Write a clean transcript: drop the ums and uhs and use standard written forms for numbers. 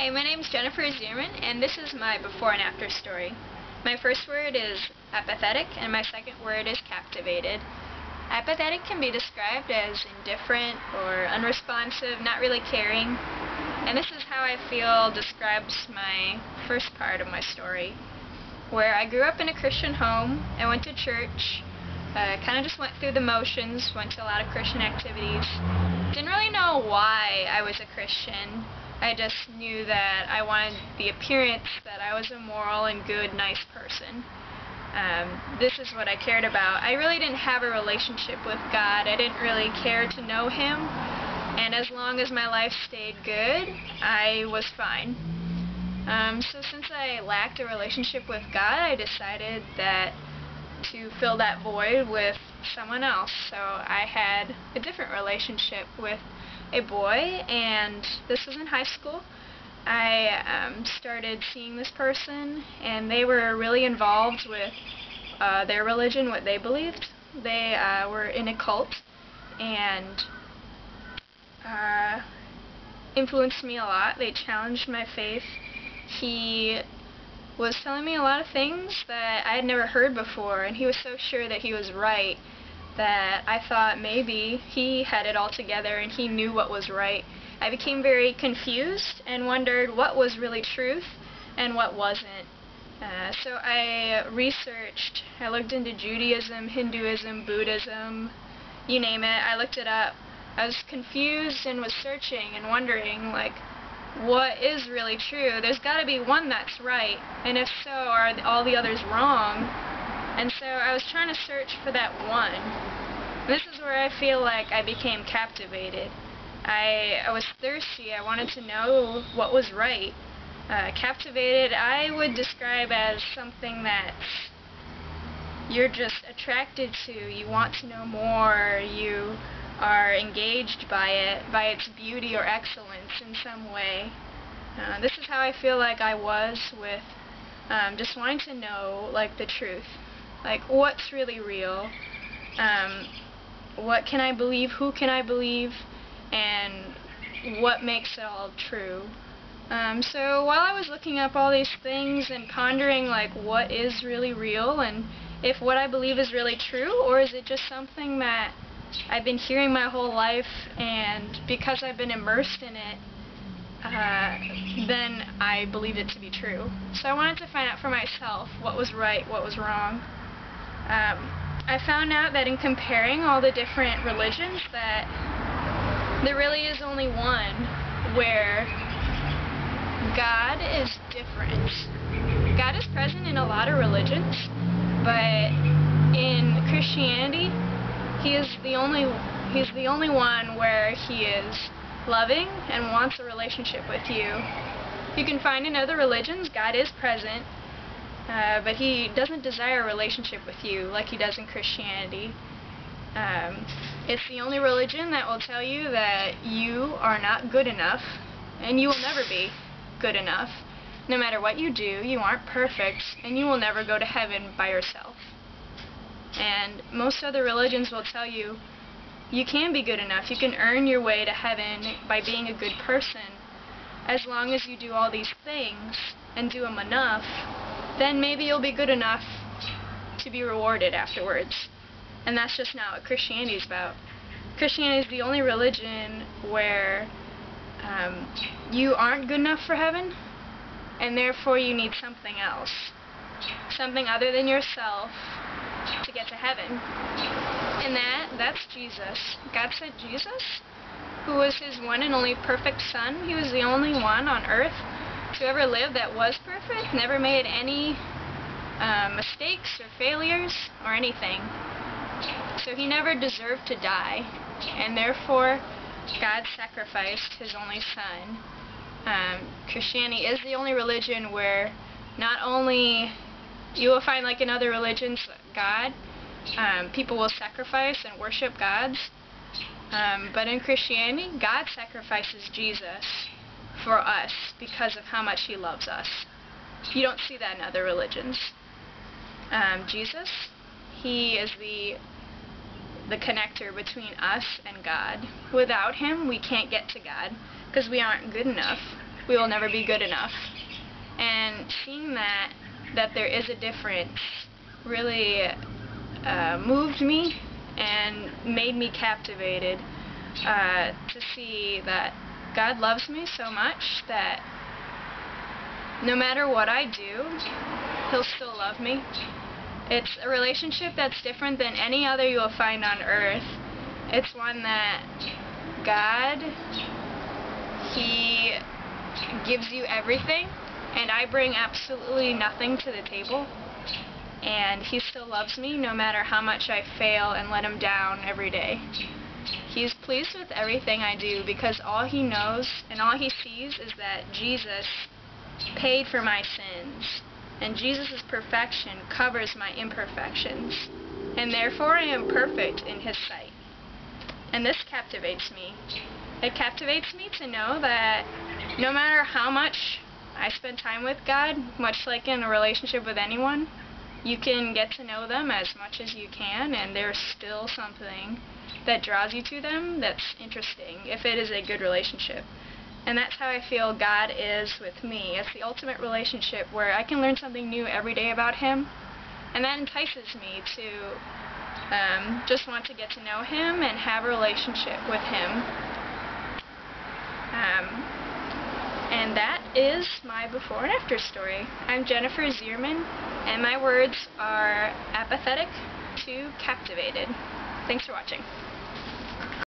Hi, my name is Jennifer Ziermann, and this is my before and after story. My first word is apathetic, and my second word is captivated. Apathetic can be described as indifferent or unresponsive, not really caring, and this is how I feel describes my first part of my story, where I grew up in a Christian home. I went to church, kind of just went through the motions, went to a lot of Christian activities. Didn't really know why I was a Christian. I just knew that I wanted the appearance that I was a moral and good, nice person. This is what I cared about. I really didn't have a relationship with God. I didn't really care to know Him, and as long as my life stayed good, I was fine. So since I lacked a relationship with God, I decided that to fill that void with someone else. So I had a different relationship with a boy, and this was in high school. I started seeing this person, and they were really involved with their religion, what they believed. They were in a cult, and influenced me a lot. They challenged my faith. He was telling me a lot of things that I had never heard before, and he was so sure that he was right that I thought maybe he had it all together and he knew what was right. I became very confused and wondered what was really truth and what wasn't. So I researched. I looked into Judaism, Hinduism, Buddhism, you name it. I looked it up. I was confused and was searching and wondering, like, what is really true? There's got to be one that's right, and if so, are all the others wrong? And so I was trying to search for that one. This is where I feel like I became captivated. I was thirsty. I wanted to know what was right. Captivated, I would describe as something that you're just attracted to. You want to know more. You are engaged by it, by its beauty or excellence in some way. This is how I feel like I was with just wanting to know, like, the truth. Like, what's really real? What can I believe? Who can I believe? And what makes it all true? So while I was looking up all these things and pondering, like, what is really real, and if what I believe is really true, or is it just something that I've been hearing my whole life, and because I've been immersed in it, then I believed it to be true. So I wanted to find out for myself what was right, what was wrong. I found out that in comparing all the different religions, that there really is only one where God is different. God is present in a lot of religions, but in Christianity, He's the only one where He is loving and wants a relationship with you. You can find in other religions God is present, but He doesn't desire a relationship with you like He does in Christianity. It's the only religion that will tell you that you are not good enough, and you will never be good enough. No matter what you do, you aren't perfect, and you will never go to heaven by yourself. And most other religions will tell you you can be good enough. You can earn your way to heaven by being a good person. As long as you do all these things and do them enough, then maybe you'll be good enough to be rewarded afterwards. And that's just not what Christianity is about. Christianity is the only religion where you aren't good enough for heaven, and therefore you need something else. Something other than yourself to get to heaven. And that's Jesus. God sent Jesus, who was His one and only perfect Son. He was the only one on earth to ever live that was perfect, never made any mistakes or failures or anything. So He never deserved to die, and therefore God sacrificed His only Son. Christianity is the only religion where not only you will find, like in other religions, God, people will sacrifice and worship gods, but in Christianity, God sacrifices Jesus for us because of how much He loves us. You don't see that in other religions. Jesus, He is the connector between us and God. Without Him, we can't get to God because we aren't good enough. we will never be good enough. And seeing that there is a difference really moved me and made me captivated to see that God loves me so much that no matter what I do, He'll still love me. It's a relationship that's different than any other you'll find on earth. It's one that God, He gives you everything, and I bring absolutely nothing to the table, and He still loves me no matter how much I fail and let Him down every day. He's pleased with everything I do because all He knows and all He sees is that Jesus paid for my sins, and Jesus' perfection covers my imperfections, and therefore I am perfect in His sight. And this captivates me. It captivates me to know that no matter how much I spend time with God, much like in a relationship with anyone, you can get to know them as much as you can, and there's still something that draws you to them that's interesting, if it is a good relationship. And that's how I feel God is with me. It's the ultimate relationship where I can learn something new every day about Him, and that entices me to just want to get to know Him and have a relationship with Him. And that is my before and after story. I'm Jennifer Ziermann, and my words are apathetic to captivated. Thanks for watching.